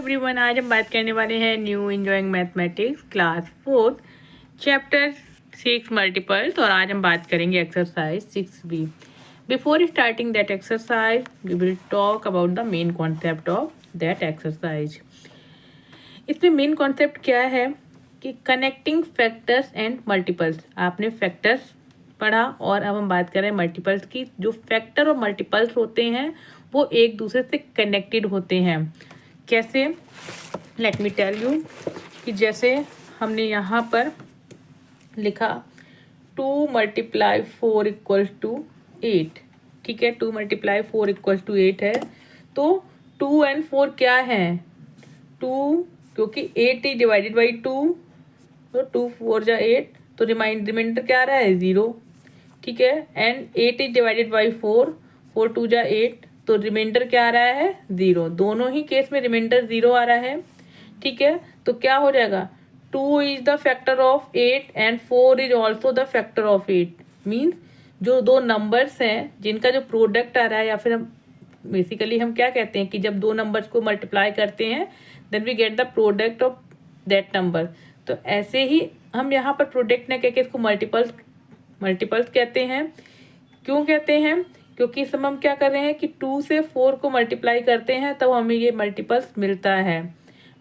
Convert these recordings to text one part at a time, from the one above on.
Everyone, आज हम बात करने वाले हैं new enjoying mathematics class 4 chapter 6 multiples. और आज हम बात करेंगे exercise 6B। Before starting that exercise we will talk about the main concept of that exercise. इसमें मेन कॉन्सेप्ट क्या है कि कनेक्टिंग फैक्टर्स एंड मल्टीपल्स। आपने फैक्टर्स पढ़ा और अब हम बात कर रहे हैं मल्टीपल्स की। जो फैक्टर और मल्टीपल्स होते हैं वो एक दूसरे से कनेक्टेड होते हैं। कैसे? लेट मी टेल यू कि जैसे हमने यहाँ पर लिखा 2 × 4 = 8। ठीक है, 2 × 4 = 8 है। तो 2 और 4 क्या है? 2, क्योंकि 8 is divided by 2, तो 2 4 जा 8, तो रिमाइंडर क्या आ रहा है? 0। ठीक है, एंड 8 is divided by 4, 4 2 जा 8, तो रिमाइंडर क्या आ रहा है? 0। दोनों ही केस में रिमाइंडर 0 आ रहा है। ठीक है, तो क्या हो जाएगा? 2 is the factor of 8 and 4 is also the factor of 8। Means जो दो नंबर्स हैं जिनका जो प्रोडक्ट आ रहा है, या फिर हम बेसिकली हम क्या कहते हैं कि जब दो नंबर्स को मल्टीप्लाई करते हैं then we get the product of that number. तो ऐसे ही हम यहाँ पर प्रोडक्ट न कहकर इसको मल्टीपल्स कहते हैं। क्यों कहते हैं? क्योंकि इस समय हम क्या कर रहे हैं कि 2 से 4 को मल्टीप्लाई करते हैं तब हमें ये मल्टीपल्स मिलता है।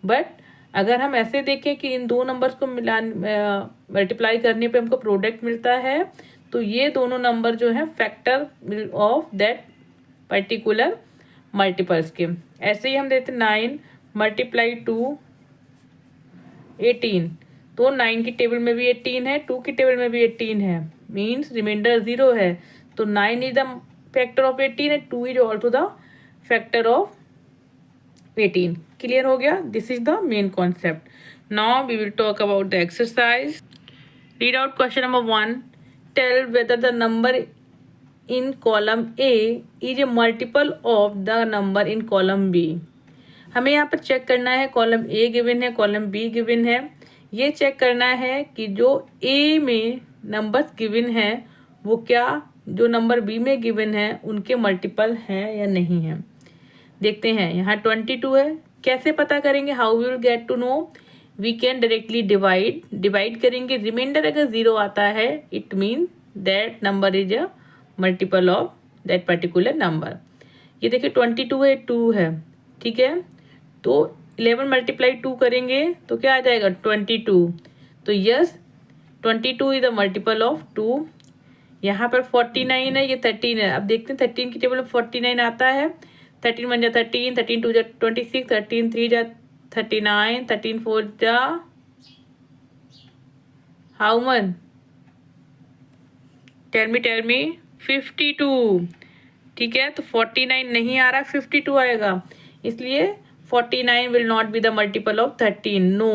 बट अगर हम ऐसे देखें कि इन दो नंबर्स को मल्टीप्लाई करने पे हमको प्रोडक्ट मिलता है, तो ये दोनों नंबर जो है factor of that particular multiples के। ऐसे ही हम देते 9 × 2 18, तो 9 की टेबल में भी 18 है, 2 की टेबल में भी 18 है, मीन्स रिमाइंडर 0 है। तो 9 is the factor of 18 and 2 is also the factor of 18। Clear हो गया? This is the main concept. Now we will talk about the exercise. Read out question number 1। Tell whether the number in column A is a multiple of the number in column B. हमें यहाँ पर check करना है, column A given है, column B given है। ये check करना है कि जो ए में नंबर्स गिवन है वो क्या जो नंबर बी में गिवन है उनके मल्टीपल हैं या नहीं है। देखते हैं, यहाँ 22 है। कैसे पता करेंगे? How we will get to know? We can directly divide करेंगे। रिमाइंडर अगर 0 आता है it mean that number is a multiple of that particular number. ये देखिए 22 है, 2 है। ठीक है, तो 11 × 2 करेंगे तो क्या आ जाएगा? 22। तो yes, 22 is the multiple of 2। यहाँ पर 49 है, ये 13 है। अब देखते हैं 13 की टेबल में 49 आता है। 13 1 जा 13, 13 2 जा 26, 13 3 जा 39, 13 4 जा हाउ मच? Tell me 52। ठीक है, तो 49 नहीं आ रहा, 52 आएगा। इसलिए 49 will not be the multiple of 13। No,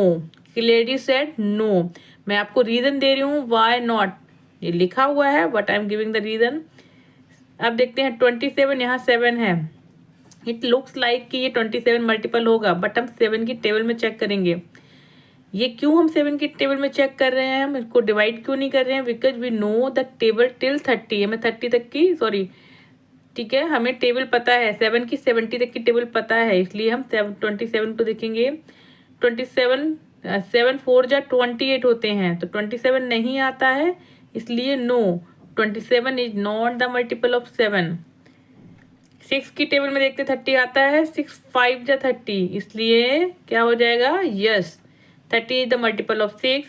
clearly said no. मैं आपको रीजन दे रही हूँ वाई नॉट। ये लिखा हुआ है but I am giving the reason. अब देखते हैं 27, यहाँ 7 है। इट लुक्स लाइक कि ये 27 मल्टीपल होगा, बट हम 7 की टेबल में चेक करेंगे। ये क्यों हम 7 की टेबल में चेक कर रहे हैं? हम इसको डिवाइड क्यों नहीं कर रहे हैं? Because we know the table till 30। हमें 30 तक की ठीक है, हमें टेबल पता है, 7 की 70 तक की टेबल पता है, इसलिए हम 27 को देखेंगे। 27 7 4 जा 28 होते हैं, तो 27 नहीं आता है, इसलिए no, 27 is not the multiple of 7। 6 की टेबल में देखते 30 आता है, 6 5 जा 30, इसलिए क्या हो जाएगा? Yes, 30 is the multiple of 6।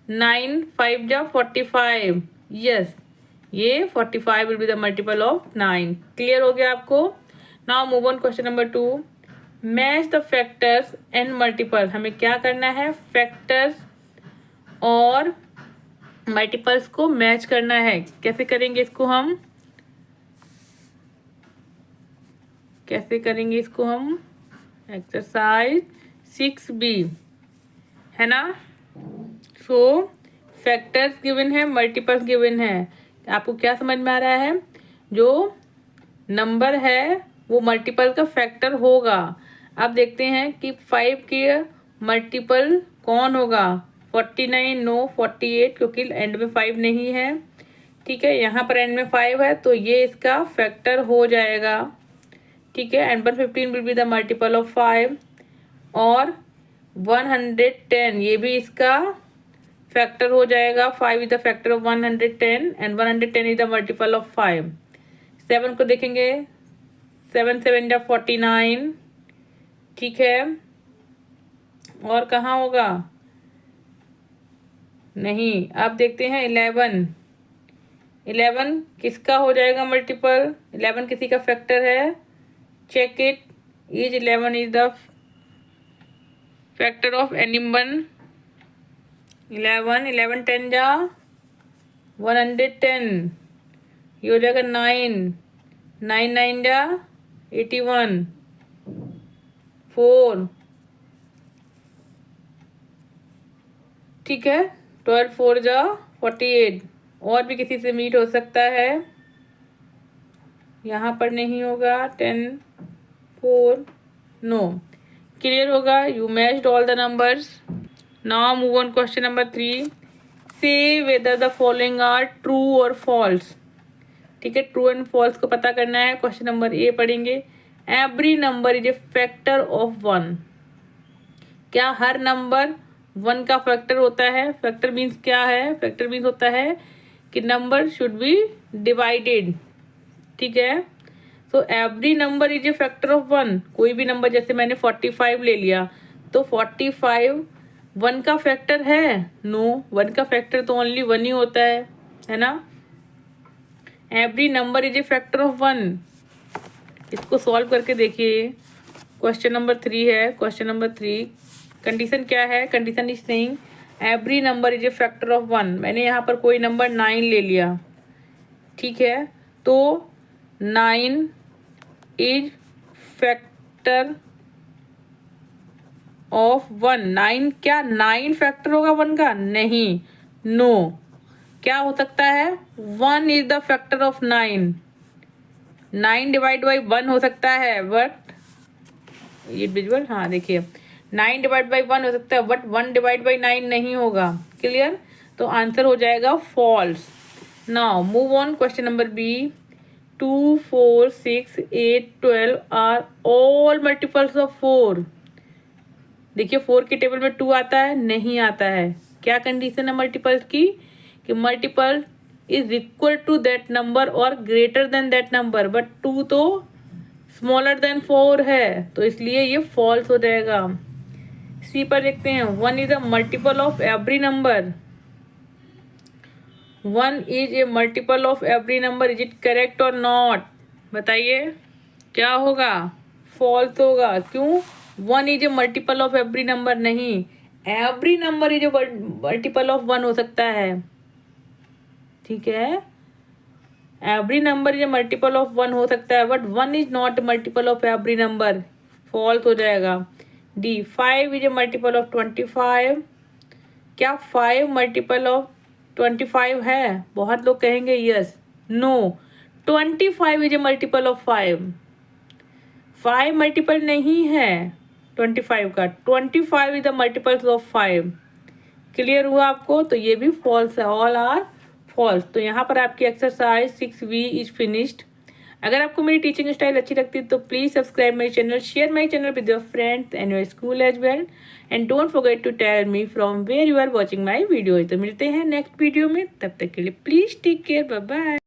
9 5 जा 45, यस, ये 45 will be the multiple of 9। Clear हो गया आपको? Now move on question number 2। Match the factors and multiple. हमें क्या करना है? फैक्टर्स और मल्टीपल्स को मैच करना है। कैसे करेंगे इसको हम? एक्सरसाइज 6B है ना। सो फैक्टर्स गिवन है, मल्टीपल्स गिवन है। आपको क्या समझ में आ रहा है? जो नंबर है वो मल्टीपल का फैक्टर होगा। अब देखते हैं कि 5 के मल्टीपल कौन होगा? 49, नो, 48, क्योंकि एंड में 5 नहीं है। ठीक है, यहाँ पर एंड में 5 है तो ये इसका फैक्टर हो जाएगा। ठीक है, and 115 will be the multiple of 5। और 110 ये भी इसका फैक्टर हो जाएगा। 5 is the factor of 110 and 110 is the multiple of 5। 7 को देखेंगे, 7 7 जा 49, ठीक है। और कहाँ होगा, नहीं। अब देखते हैं 11। 11 किसका हो जाएगा मल्टीपल, 11 किसी का फैक्टर है, check it. Is 11 is the factor of any one. 11 11 10 जा 110, ये हो जाएगा 9 9 9 जा 81, 4, ठीक है। 12 4 जा 48। और भी किसी से मीट हो सकता है, यहाँ पर नहीं होगा। 10 4 नो, क्लियर होगा। You matched all the numbers. Now move on question number 3। Say whether the following are true और फॉल्स, ठीक है। ट्रू एंड फॉल्स को पता करना है। क्वेश्चन नंबर ए पढ़ेंगे। Every number is A factor of 1। क्या हर नंबर 1 का फैक्टर होता है? फैक्टर मीन्स क्या है? फैक्टर मीन्स होता है कि नंबर शुड बी डिवाइडेड, ठीक है। तो every number is A factor of 1। कोई भी नंबर, जैसे मैंने 45 ले लिया, तो 45 1 का फैक्टर है? नो, 1 का फैक्टर तो ओनली 1 ही होता है ना। Every number is A factor of 1। इसको सॉल्व करके देखिए। क्वेश्चन नंबर 3 है। क्वेश्चन नंबर 3 कंडीशन क्या है? Condition is saying every number is A factor of 1। मैंने यहाँ पर कोई नंबर 9 ले लिया, ठीक है। तो 9 इज फैक्टर ऑफ 1। 9 क्या 9 फैक्टर होगा 1 का? नहीं, नो। क्या हो सकता है? 1 is the factor of 9। 9 divide by 1 हो सकता है, बट ये विजुअल, हाँ देखिए, 9 डिवाइड बाई 1 हो सकता है, बट 1 डिवाइड बाई 9 नहीं होगा। क्लियर? तो आंसर हो जाएगा false. Now move on question number B. 2 4 6 8 12 are all multiples of 4। देखिए 4 के टेबल में 2 आता है? नहीं आता है। क्या कंडीशन है मल्टीपल्स की? कि multiple is equal to that number और greater than that number, but 2 तो स्मॉलर देन 4 है, तो इसलिए ये फॉल्स हो जाएगा। सी पर देखते हैं। 1 is a multiple of every number. 1 is a multiple of every number. Is it correct और नॉट? बताइए क्या होगा? फॉल्स होगा। क्यों? 1 is a multiple of every number नहीं, every number is a multiple of 1 हो सकता है, ठीक है। Every number is a multiple of 1 हो सकता है, but 1 is not multiple of every number. False हो जाएगा। D 5 is a multiple of 25। क्या 5 मल्टीपल ऑफ 25 है? बहुत लोग कहेंगे yes. No, 25 is a multiple of 5। 5 multiple नहीं है 25 का। 25 is the multiples of 5। Clear हुआ आपको? तो ये भी फॉल्स है, ऑल आर फॉल्स। तो यहाँ पर आपकी एक्सरसाइज 6B इज फिनिश्ड। अगर आपको मेरी टीचिंग स्टाइल अच्छी लगती है तो please subscribe my channel, share my channel with your friends and your school as well, and don't forget to tell me from where you are watching my video. तो मिलते हैं नेक्स्ट वीडियो में, तब तक के लिए please take care, bye bye.